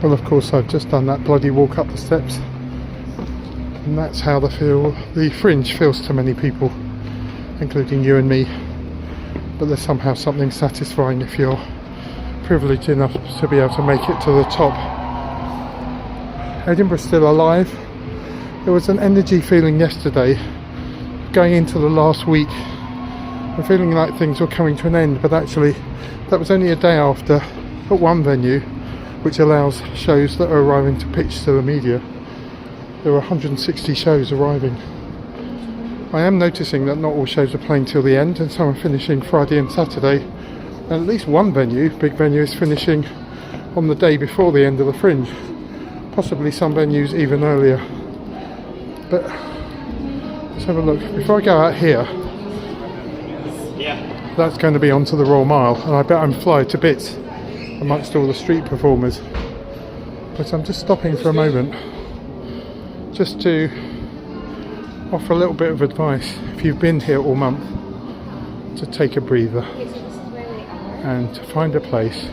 Well, of course, I've just done that bloody walk up the steps, and that's how the Fringe feels to many people, including you and me. But there's somehow something satisfying if you're privileged enough to be able to make it to the top. Edinburgh's still alive. There was an energy feeling yesterday going into the last week and feeling like things were coming to an end, but actually that was only a day after at one venue which allows shows that are arriving to pitch to the media. There were 160 shows arriving. I am noticing that not all shows are playing till the end, and some are finishing Friday and Saturday, and at least one venue, big venue, is finishing on the day before the end of the Fringe, possibly some venues even earlier. But let's have a look. Before I go out here, that's going to be onto the Royal Mile, and I bet I'm fly to bits amongst all the street performers. But I'm just stopping for a moment just to offer a little bit of advice if you've been here all month, to take a breather and to find a place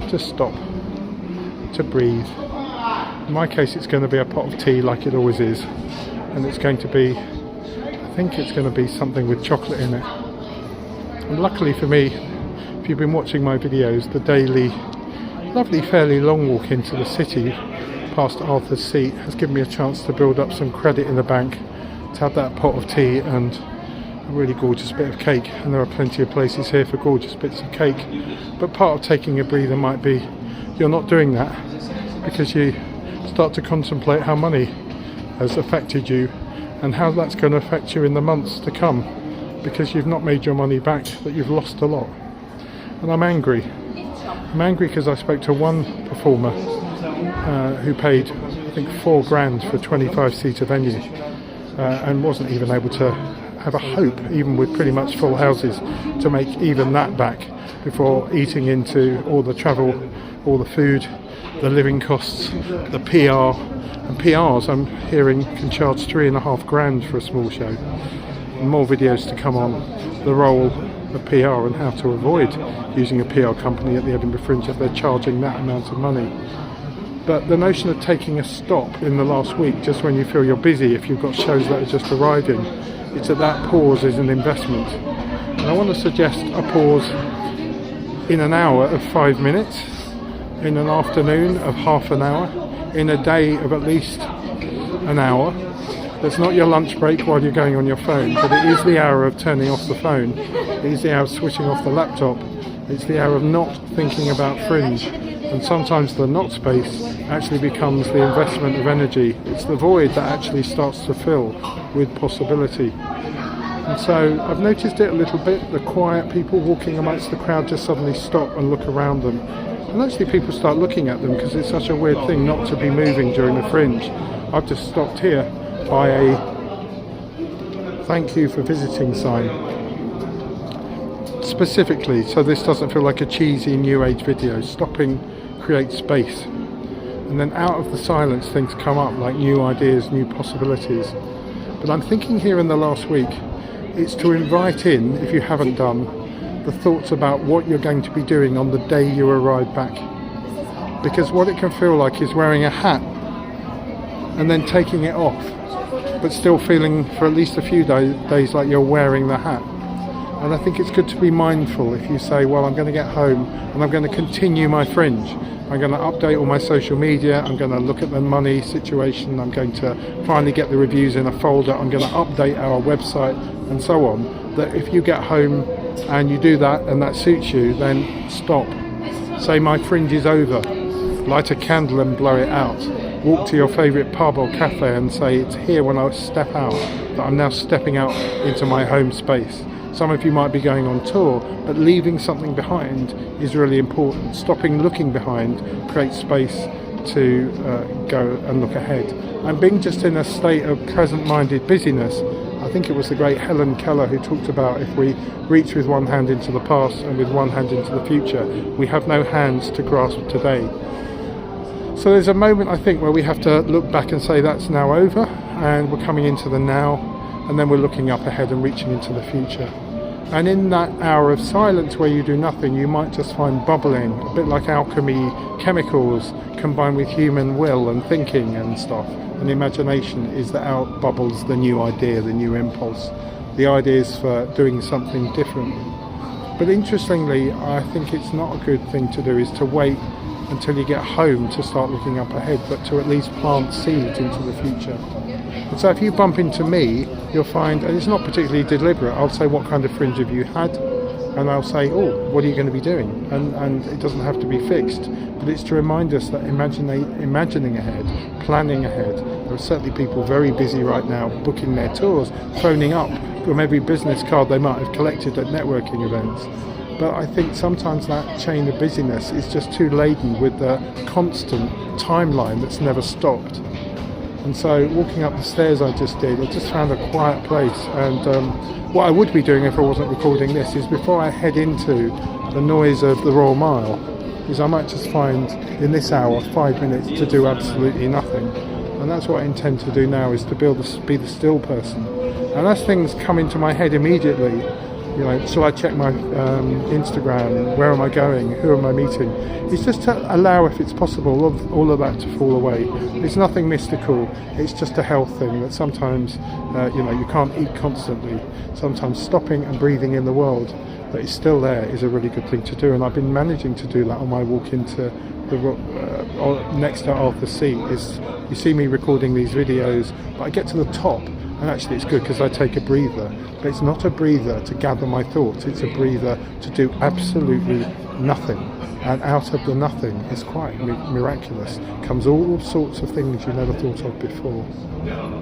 to stop, to breathe. In my case, it's going to be a pot of tea like it always is, and it's going to be, I think it's going to be something with chocolate in it. And luckily for me, if you've been watching my videos, the daily lovely fairly long walk into the city past Arthur's Seat has given me a chance to build up some credit in the bank to have that pot of tea and a really gorgeous bit of cake. And there are plenty of places here for gorgeous bits of cake, but part of taking a breather might be you're not doing that because you start to contemplate how money has affected you and how that's going to affect you in the months to come, because you've not made your money back, that you've lost a lot. And I'm angry. I'm angry because I spoke to one performer who paid, I think, £4,000 for a 25-seater venue and wasn't even able to have a hope, even with pretty much full houses, to make even that back before eating into all the travel, all the food, the living costs, the PR. And PRs, I'm hearing, can charge £3,500 for a small show. And more videos to come on the role of PR and how to avoid using a PR company at the Edinburgh Fringe if they're charging that amount of money. But the notion of taking a stop in the last week, just when you feel you're busy, if you've got shows that are just arriving, it's that pause is an investment. And I want to suggest a pause in an hour of 5 minutes, in an afternoon of half an hour, in a day of at least an hour. That's not your lunch break while you're going on your phone, but it is the hour of turning off the phone. It is the hour of switching off the laptop. It's the hour of not thinking about Fringe. And sometimes the not space actually becomes the investment of energy. It's the void that actually starts to fill with possibility. And so I've noticed it a little bit, the quiet people walking amongst the crowd just suddenly stop and look around them. And actually people start looking at them because it's such a weird thing not to be moving during the Fringe. I've just stopped here by a thank you for visiting sign. Specifically, so this doesn't feel like a cheesy new age video. Stopping creates space. And then out of the silence things come up like new ideas, new possibilities. But I'm thinking here in the last week, it's to invite in, if you haven't done, the thoughts about what you're going to be doing on the day you arrive back. Because what it can feel like is wearing a hat and then taking it off, but still feeling for at least a few days like you're wearing the hat. And I think it's good to be mindful if you say, well, I'm going to get home and I'm going to continue my Fringe. I'm going to update all my social media, I'm going to look at the money situation, I'm going to finally get the reviews in a folder, I'm going to update our website and so on. That if you get home and you do that and that suits you, then stop. Say my Fringe is over. Light a candle and blow it out. Walk to your favourite pub or cafe and say it's here when I step out, that I'm now stepping out into my home space. Some of you might be going on tour, but leaving something behind is really important. Stopping looking behind creates space to go and look ahead. And being just in a state of present-minded busyness, I think it was the great Helen Keller who talked about if we reach with one hand into the past and with one hand into the future, we have no hands to grasp today. So there's a moment, I think, where we have to look back and say that's now over and we're coming into the now, and then we're looking up ahead and reaching into the future. And in that hour of silence where you do nothing, you might just find bubbling, a bit like alchemy, chemicals combined with human will and thinking and stuff. And imagination is that out bubbles the new idea, the new impulse, the ideas for doing something different. But interestingly, I think it's not a good thing to do is to wait until you get home to start looking up ahead, but to at least plant seeds into the future. And so if you bump into me, you'll find, and it's not particularly deliberate, I'll say, what kind of fringe have you had? And I'll say, oh, what are you going to be doing? And it doesn't have to be fixed, but it's to remind us that imagining ahead, planning ahead. There are certainly people very busy right now booking their tours, phoning up from every business card they might have collected at networking events. But I think sometimes that chain of busyness is just too laden with the constant timeline that's never stopped. And so walking up the stairs I just did, I just found a quiet place. And what I would be doing if I wasn't recording this is, before I head into the noise of the Royal Mile, is I might just find in this hour 5 minutes to do absolutely nothing. And that's what I intend to do now, is to be the still person. And as things come into my head immediately, you know, shall I check my Instagram? Where am I going? Who am I meeting? It's just to allow, if it's possible, all of that to fall away. It's nothing mystical. It's just a health thing that sometimes, you can't eat constantly. Sometimes stopping and breathing in the world that is still there is a really good thing to do. And I've been managing to do that on my walk into the next to Arthur's Seat. You see me recording these videos, but I get to the top. And actually it's good because I take a breather, but it's not a breather to gather my thoughts, it's a breather to do absolutely nothing. And out of the nothing is quite miraculous. Comes all sorts of things you never thought of before.